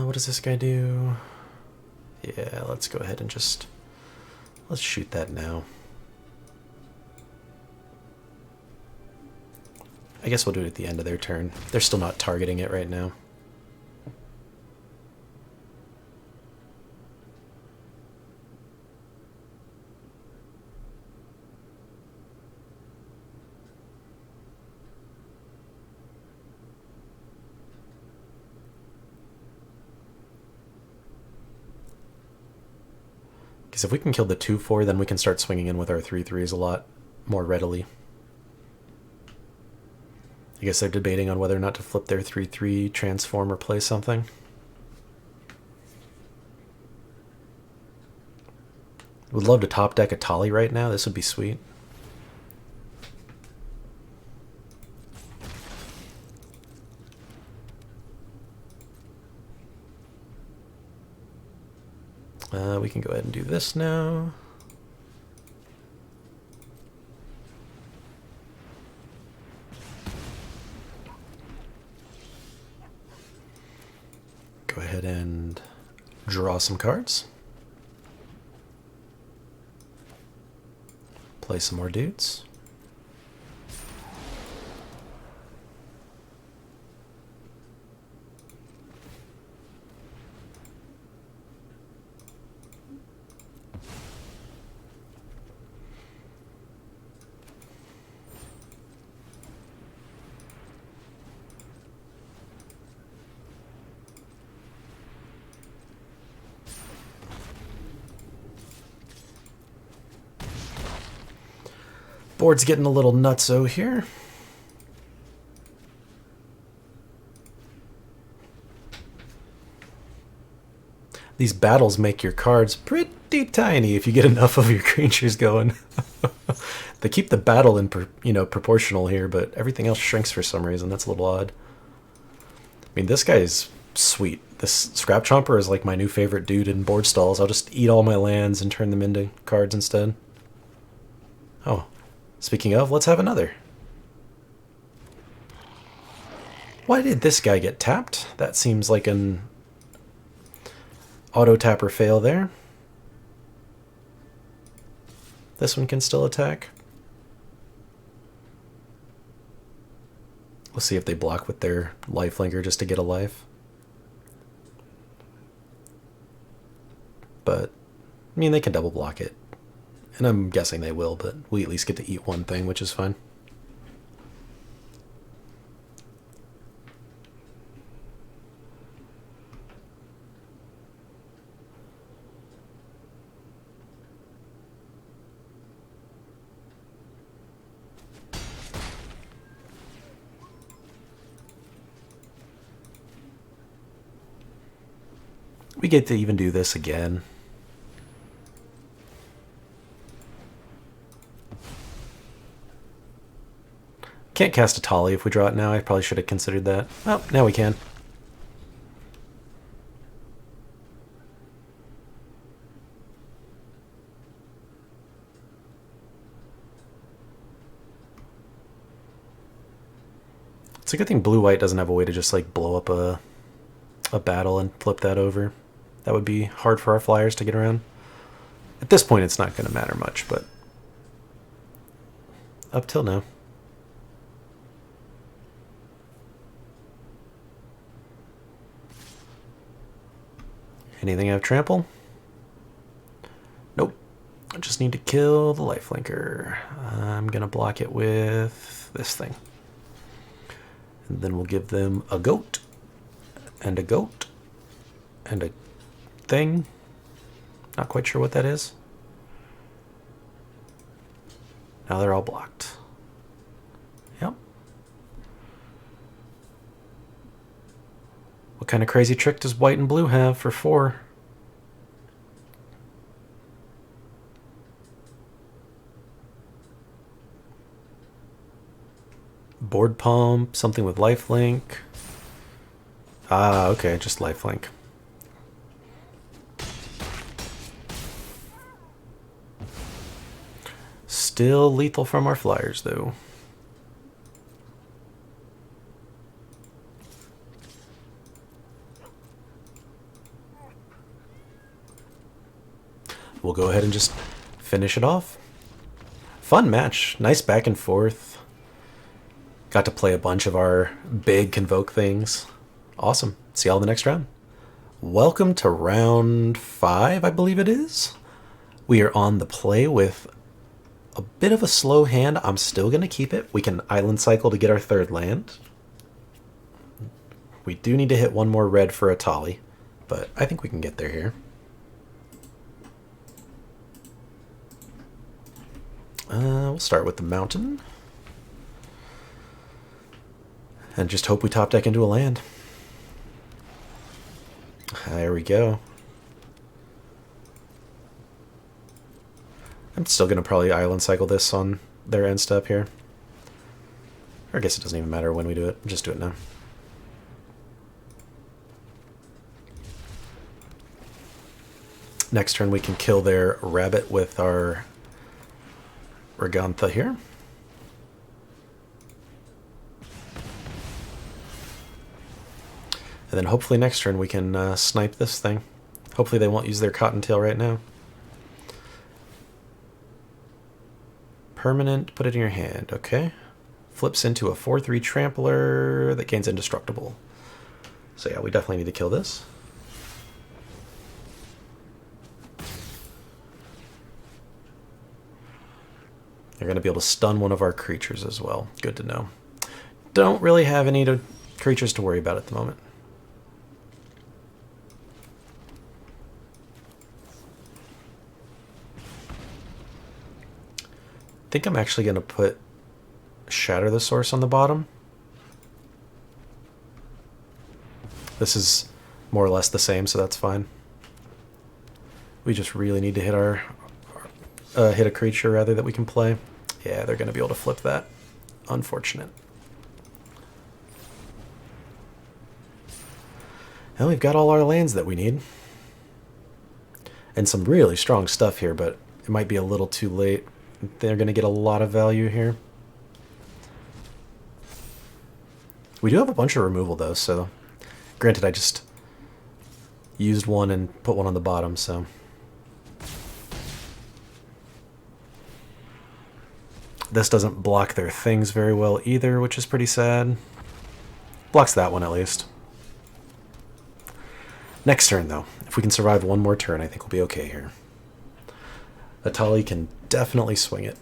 What does this guy do? Yeah, let's go ahead and just... let's shoot that now. I guess we'll do it at the end of their turn. They're still not targeting it right now. Because if we can kill the 2/4, then we can start swinging in with our 3/3s a lot more readily. I guess they're debating on whether or not to flip their 3/3, transform, or play something. Would love to top deck a Tali right now. This would be sweet. We can go ahead and do this now. Go ahead and draw some cards. Play some more dudes. Board's getting a little nutso here. These battles make your cards pretty tiny if you get enough of your creatures going. They keep the battle in proportional here, but everything else shrinks for some reason. That's a little odd. I mean, this guy is sweet. This Scrap Chomper is like my new favorite dude in board stalls. I'll just eat all my lands and turn them into cards instead. Oh. Speaking of, let's have another. Why did this guy get tapped? That seems like an auto tapper fail there. This one can still attack. We'll see if they block with their lifelinker just to get a life. But, I mean, they can double block it. And I'm guessing they will, but we at least get to eat one thing, which is fine. We get to even do this again. Can't cast a Tali if we draw it now. I probably should have considered that. Oh, now we can. It's a good thing blue-white doesn't have a way to just like blow up a battle and flip that over. That would be hard for our flyers to get around. At this point, it's not going to matter much, but up till now. Anything have trample? Nope. I just need to kill the lifelinker. I'm going to block it with this thing. And then we'll give them a goat, and a goat, and a thing. Not quite sure what that is. Now they're all blocked. Yep. What kind of crazy trick does white and blue have for 4? Board pump, something with lifelink. Ah, okay, just lifelink. Still lethal from our flyers, though. We'll go ahead and just finish it off. Fun match. Nice back and forth. Got to play a bunch of our big Convoke things. Awesome. See y'all in the next round. Welcome to round 5, I believe it is. We are on the play with a bit of a slow hand. I'm still going to keep it. We can island cycle to get our 3rd land. We do need to hit one more red for a Tali, but I think we can get there here. We'll start with the mountain. And just hope we top deck into a land. There we go. I'm still going to probably island cycle this on their end step here. Or I guess it doesn't even matter when we do it. Just do it now. Next turn we can kill their rabbit with our Ragantha here. And then hopefully next turn we can snipe this thing. Hopefully they won't use their Cottontail right now. Permanent, put it in your hand, okay. Flips into a 4/3 trampler that gains indestructible. So yeah, we definitely need to kill this. They're going to be able to stun one of our creatures as well. Good to know. Don't really have any creatures to worry about at the moment. I think I'm actually going to put Shatter the Source on the bottom. This is more or less the same, so that's fine. We just really need to hit hit a creature rather that we can play. Yeah, they're going to be able to flip that. Unfortunate. And we've got all our lands that we need. And some really strong stuff here, but it might be a little too late. They're going to get a lot of value here. We do have a bunch of removal, though, so... Granted, I just used one and put one on the bottom, so... This doesn't block their things very well either, which is pretty sad. Blocks that one, at least. Next turn, though. If we can survive one more turn, I think we'll be okay here. Atali can definitely swing it.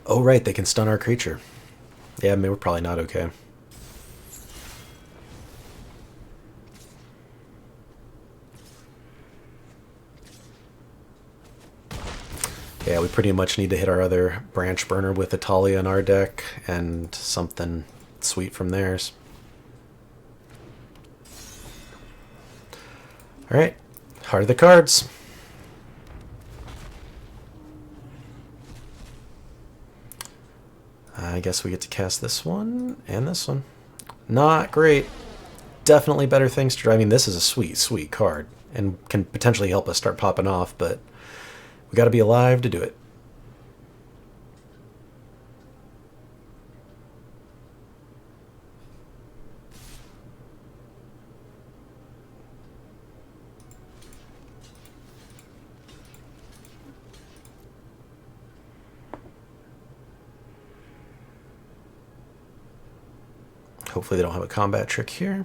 Oh, right, they can stun our creature. Yeah, I mean, we're probably not okay. Yeah, we pretty much need to hit our other branch burner with Italia in our deck and something sweet from theirs. Alright, heart of the cards. I guess we get to cast this one and this one. Not great. Definitely better things to... I mean, this is a sweet, sweet card and can potentially help us start popping off, but we got to be alive to do it. Hopefully they don't have a combat trick here.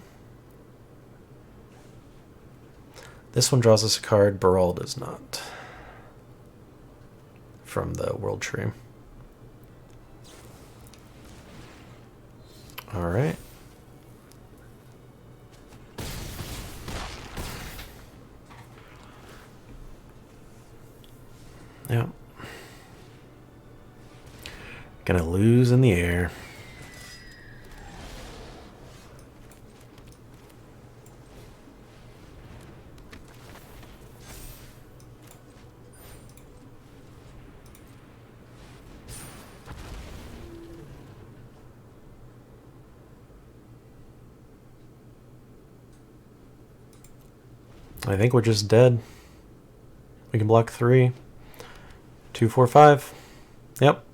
This one draws us a card. Baral does not. From the World Tree. Alright. Yep. Gonna lose in the air. I think we're just dead. We can block 3. 2, 4, 5. Yep.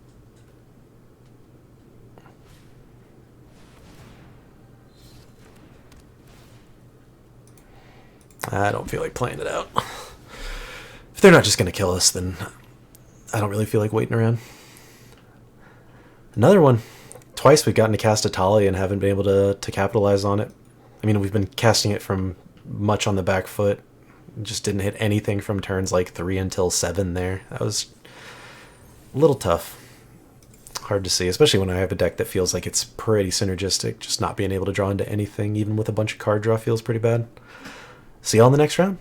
I don't feel like playing it out. If they're not just going to kill us, then I don't really feel like waiting around. Another one. Twice we've gotten to cast Atali and haven't been able to capitalize on it. I mean, we've been casting it from much on the back foot. Just didn't hit anything from turns like 3 until 7 there. That was a little tough. Hard to see, especially when I have a deck that feels like it's pretty synergistic. Just not being able to draw into anything, even with a bunch of card draw, feels pretty bad. See y'all in the next round?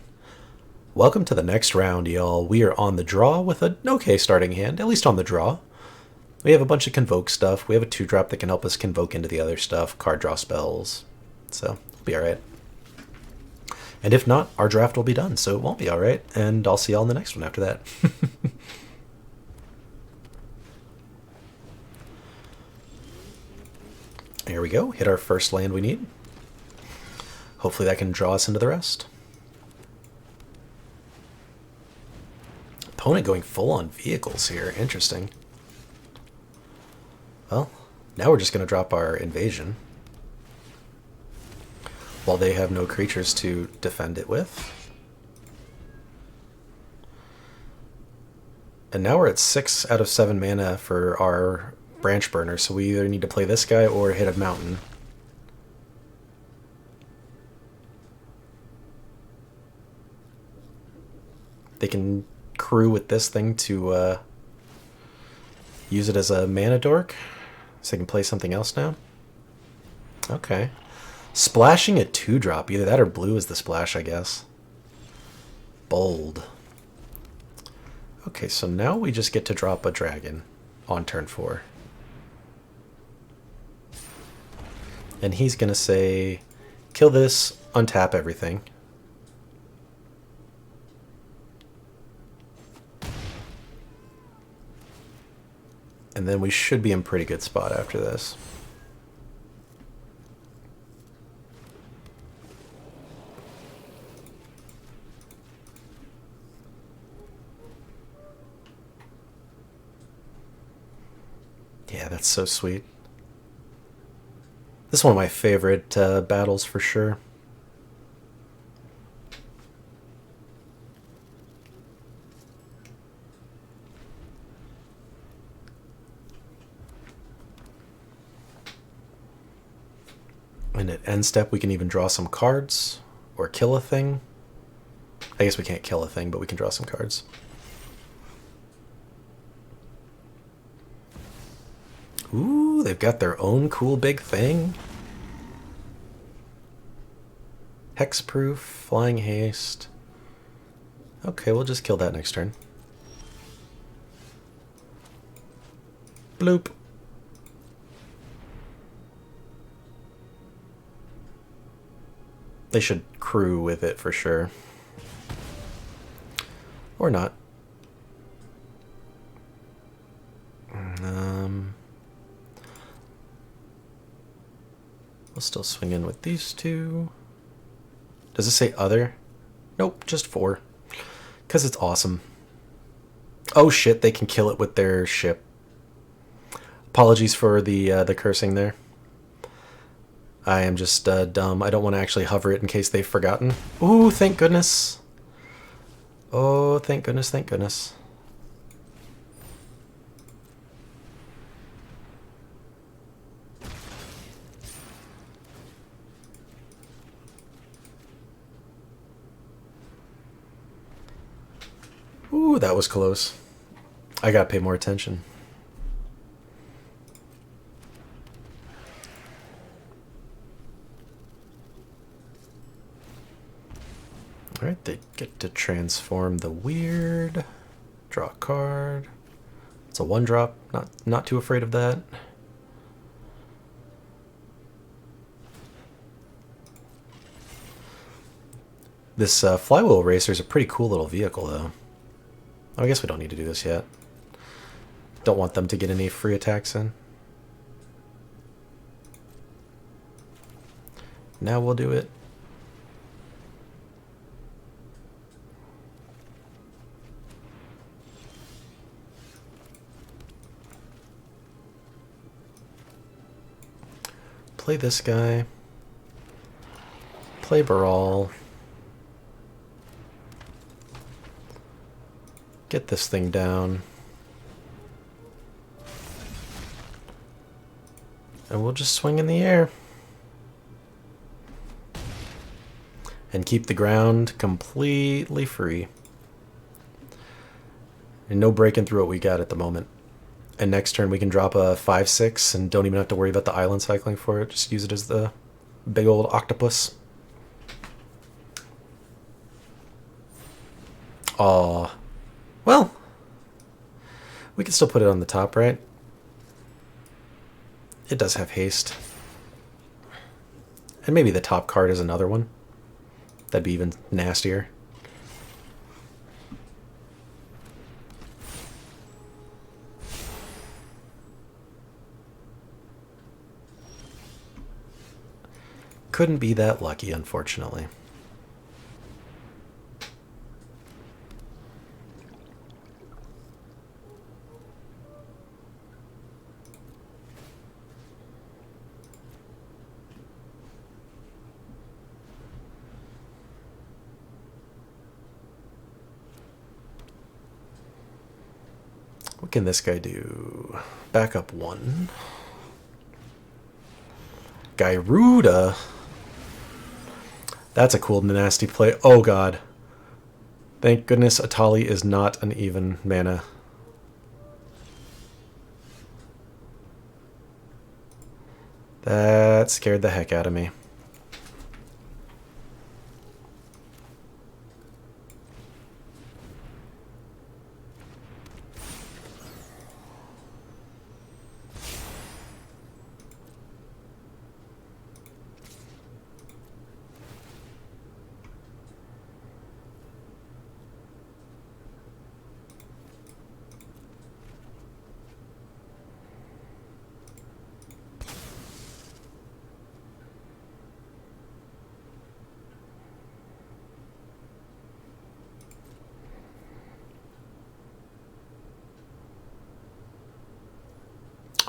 Welcome to the next round, y'all. We are on the draw with an okay starting hand, at least on the draw. We have a bunch of Convoke stuff. We have a 2-drop that can help us Convoke into the other stuff, card draw spells. So, it'll be alright. And if not, our draft will be done, so it won't be alright. And I'll see y'all in the next one after that. Here we go. Hit our first land we need. Hopefully that can draw us into the rest. Opponent going full on vehicles here. Interesting. Well, now we're just going to drop our invasion. While they have no creatures to defend it with. And now we're at 6 out of 7 mana for our branch burner, so we either need to play this guy or hit a mountain. They can crew with this thing to use it as a mana dork, so they can play something else now. Okay. Splashing a 2-drop, either that or blue is the splash, I guess. Bold. Okay, so now we just get to drop a dragon on turn 4. And he's going to say, kill this, untap everything. And then we should be in pretty good spot after this. Yeah, that's so sweet. This is one of my favorite battles for sure. And at end step we can even draw some cards or kill a thing. I guess we can't kill a thing, but we can draw some cards. Ooh, they've got their own cool big thing. Hexproof, Flying Haste. Okay, we'll just kill that next turn. Bloop. They should crew with it for sure. Or not. We'll still swing in with these two. Does it say other? Nope, just 4. Because it's awesome. Oh shit, they can kill it with their ship. Apologies for the cursing there. I am just dumb. I don't want to actually hover it in case they've forgotten. Ooh, thank goodness. Oh, thank goodness, thank goodness. Ooh, that was close. I gotta pay more attention. Alright, they get to transform the weird. Draw a card. It's a 1-drop. Not too afraid of that. This flywheel racer is a pretty cool little vehicle, though. Oh, I guess we don't need to do this yet. Don't want them to get any free attacks in. Now we'll do it. Play this guy. Play Baral. Get this thing down. And we'll just swing in the air. And keep the ground completely free. And no breaking through what we got at the moment. And next turn we can drop a 5/6 and don't even have to worry about the island cycling for it. Just use it as the big old octopus. Aw. Well, we can still put it on the top, right? It does have haste. And maybe the top card is another one. That'd be even nastier. Couldn't be that lucky, unfortunately. What can this guy do? Back up one. Gyruda. That's a cool, nasty play. Oh, God. Thank goodness Atali is not an even mana. That scared the heck out of me.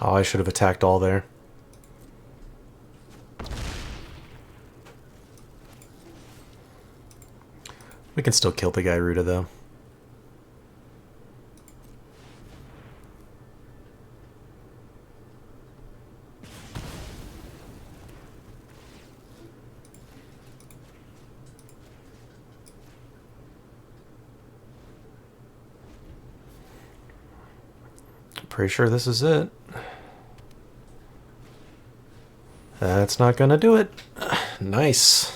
Oh, I should have attacked all there. We can still kill the Gyruda, though. Pretty sure this is it. That's not gonna do it. Nice.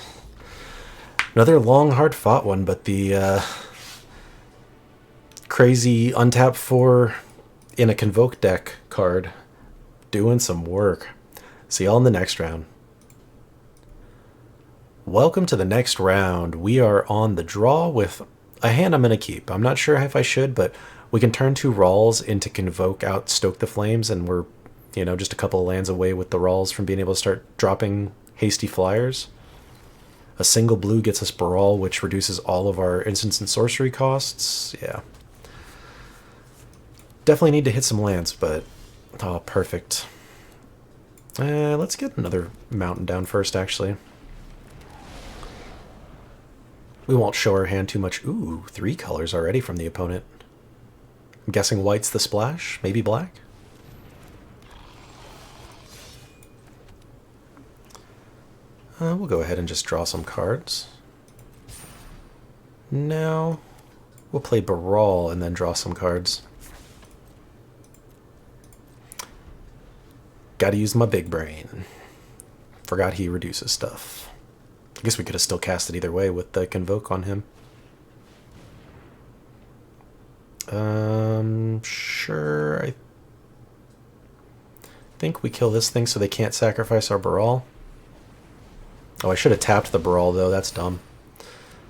Another long, hard-fought one, but the crazy untap 4 in a Convoke deck card doing some work. See y'all in the next round. Welcome to the next round. We are on the draw with a hand I'm going to keep. I'm not sure if I should, but we can turn 2 Rawls into Convoke out Stoke the Flames, and we're, you know, just a couple of lands away with the Rawls from being able to start dropping hasty flyers. A single blue gets us Brawl, which reduces all of our instants and sorcery costs. Yeah. Definitely need to hit some lands, but... oh, perfect. Let's get another mountain down first, actually. We won't show our hand too much. Ooh, 3 colors already from the opponent. I'm guessing white's the splash, maybe black? We'll go ahead and just draw some cards. Now, we'll play Brawl and then draw some cards. Gotta use my big brain. Forgot he reduces stuff. I guess we could have still cast it either way with the Convoke on him. Sure. I think we kill this thing so they can't sacrifice our Brawl. Oh, I should have tapped the Brawl, though. That's dumb.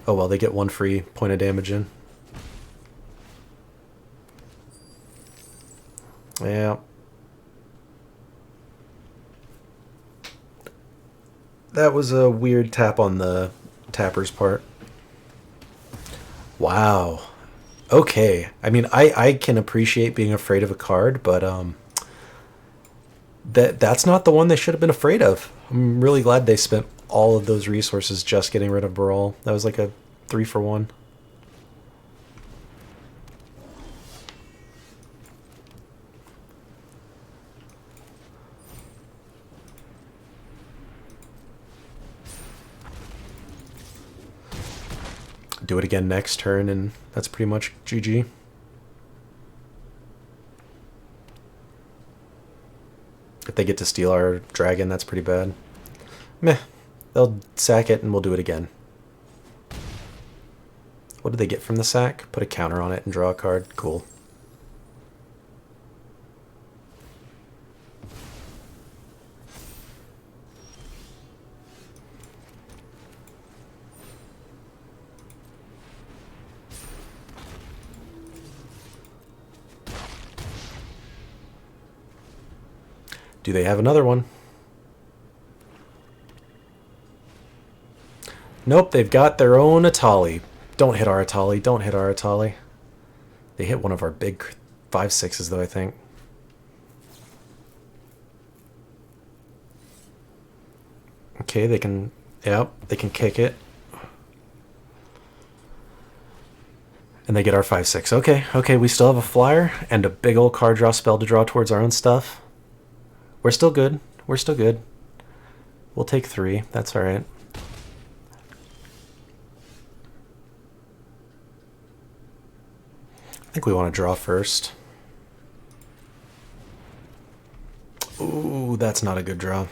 Oh, well, they get 1 free point of damage in. Yeah. That was a weird tap on the tapper's part. Wow. Okay. I mean, I can appreciate being afraid of a card, but that's not the one they should have been afraid of. I'm really glad they spent all of those resources just getting rid of Brawl. That was like a 3-for-1. Do it again next turn, and that's pretty much GG. If they get to steal our dragon, that's pretty bad. Meh. They'll sack it and we'll do it again. What did they get from the sack? Put a counter on it and draw a card. Cool. Do they have another one? Nope, they've got their own Atali. Don't hit our Atali. Don't hit our Atali. They hit one of our big 5/6s, though, I think. Okay, they can... Yep, they can kick it. And they get our 5/6. Okay, okay, we still have a flyer and a big old card draw spell to draw towards our own stuff. We're still good. We're still good. We'll take 3. That's alright. I think we want to draw first. Ooh, that's not a good draw.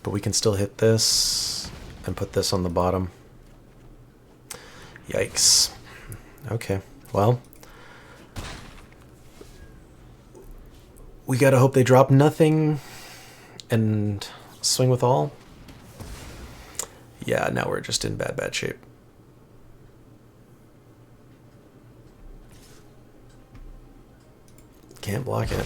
But we can still hit this and put this on the bottom. Yikes. Okay, well... We gotta hope they drop nothing and swing with all. Yeah, now we're just in bad shape. Can't block it.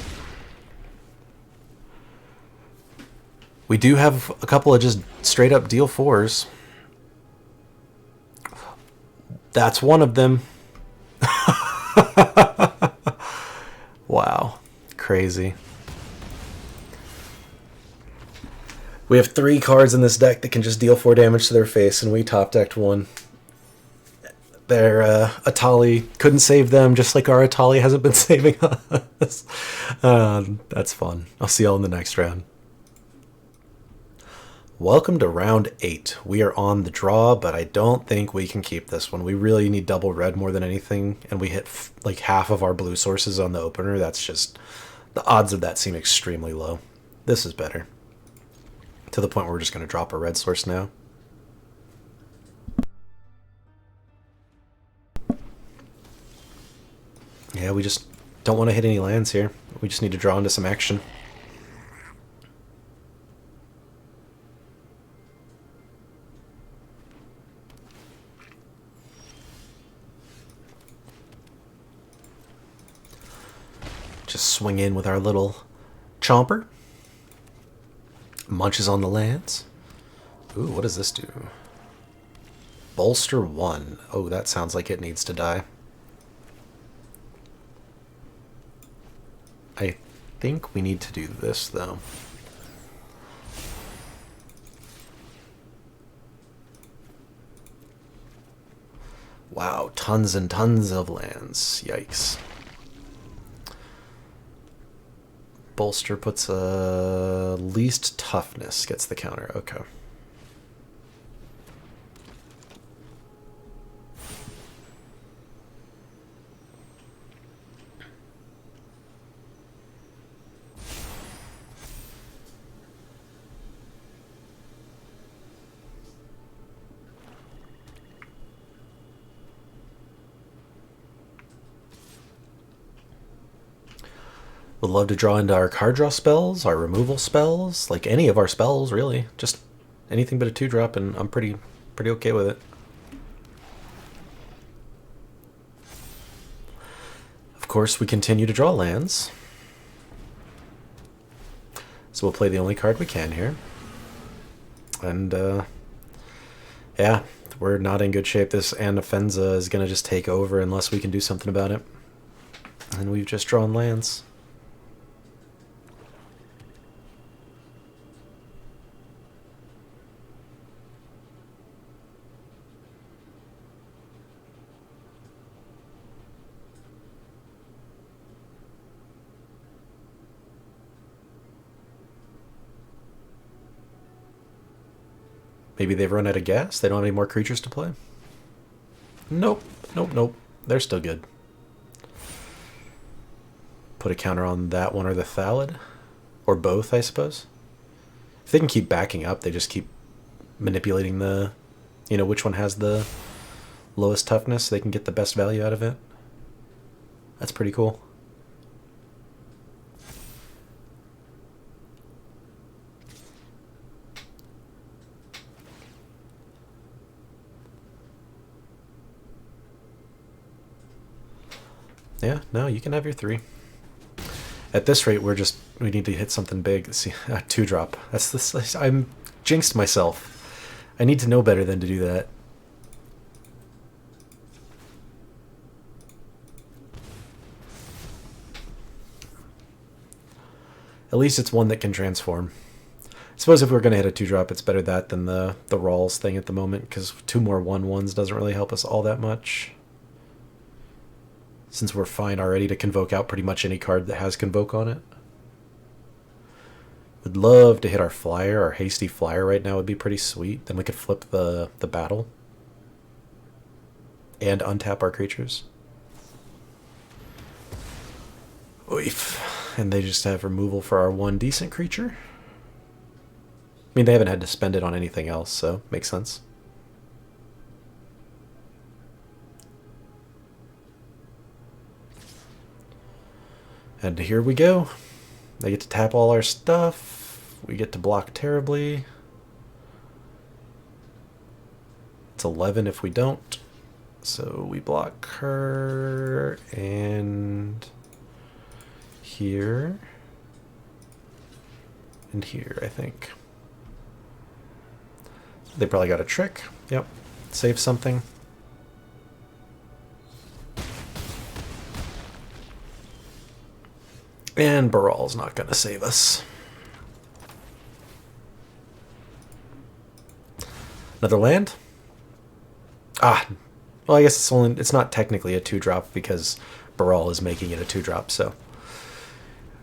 We do have a couple of just straight up deal 4s. That's one of them. Wow. Crazy. We have 3 cards in this deck that can just deal 4 damage to their face, and we top decked 1. Their Atali couldn't save them, just like our Atali hasn't been saving us. That's fun. I'll see y'all in the next round. Welcome to round 8. We are on the draw, but I don't think we can keep this one. We really need double red more than anything, and we hit like half of our blue sources on the opener. That's just... The odds of that seem extremely low. This is better. To the point where we're just going to drop a red source now. Yeah, we just don't want to hit any lands here. We just need to draw into some action. Just swing in with our little chomper. Munches on the lands. Ooh, what does this do? Bolster 1. Oh, that sounds like it needs to die. I think we need to do this, though. Wow, tons and tons of lands. Yikes. Bolster puts a least toughness, gets the counter. Okay. Would love to draw into our card draw spells, our removal spells, like any of our spells, really. Just anything but a 2-drop, and I'm pretty okay with it. Of course, we continue to draw lands. So we'll play the only card we can here. And, yeah, we're not in good shape. This Anafenza is going to just take over unless we can do something about it. And we've just drawn lands. Maybe they've run out of gas? They don't have any more creatures to play? Nope. Nope, nope. They're still good. put a counter on that one or the Thallid. Or both, I suppose. If they can keep backing up, they just keep manipulating the, you know, which one has the lowest toughness, so they can get the best value out of it. That's pretty cool. Yeah, no, you can have your 3. At this rate, we need to hit something big. Let's see, 2-drop. That's this. I'm jinxed myself. I need to know better than to do that. At least it's one that can transform. I suppose if we're going to hit a 2-drop, it's better that than the Rawls thing at the moment, because 2 more 1/1s doesn't really help us all that much. Since we're fine already to convoke out pretty much any card that has convoke on it. Would love to hit our flyer. Our hasty flyer right now would be pretty sweet. Then we could flip the battle. And untap our creatures. Oof. And they just have removal for our 1 decent creature. I mean, they haven't had to spend it on anything else, so makes sense. And here we go. They get to tap all our stuff. We get to block terribly. It's 11 if we don't. So we block her and here and here, I think. They probably got a trick. Yep. Save something. And Baral's not going to save us. Another land? Ah, well, I guess it's not technically a 2-drop because Baral is making it a 2-drop, so.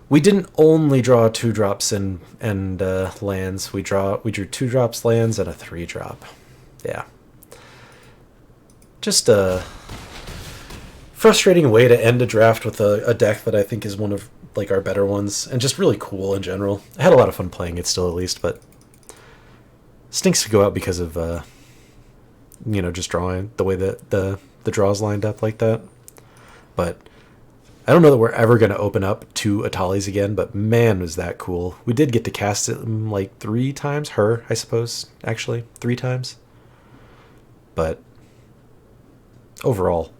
We didn't only draw 2-drops and lands. We drew 2-drops, lands, and a 3-drop. Yeah. Just a frustrating way to end a draft with a deck that I think is one of like our better ones, and just really cool in general. I had a lot of fun playing it still, at least, but stinks to go out because of you know, just drawing the way that the draws lined up like that. But I don't know that we're ever going to open up 2 Atalis again, but man, was that cool. We did get to cast it like 3 times. Her, I suppose, actually 3 times. But overall,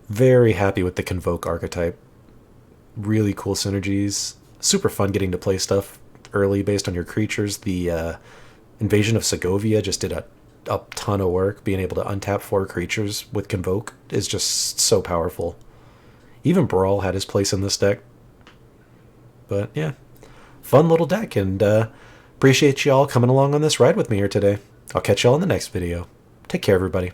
very happy with the Convoke archetype. Really cool synergies. Super fun getting to play stuff early based on your creatures. The Invasion of Segovia just did a ton of work. Being able to untap 4 creatures with Convoke is just so powerful. Even Brawl had his place in this deck. But yeah, fun little deck, and appreciate y'all coming along on this ride with me here today. I'll catch y'all in the next video. Take care, everybody.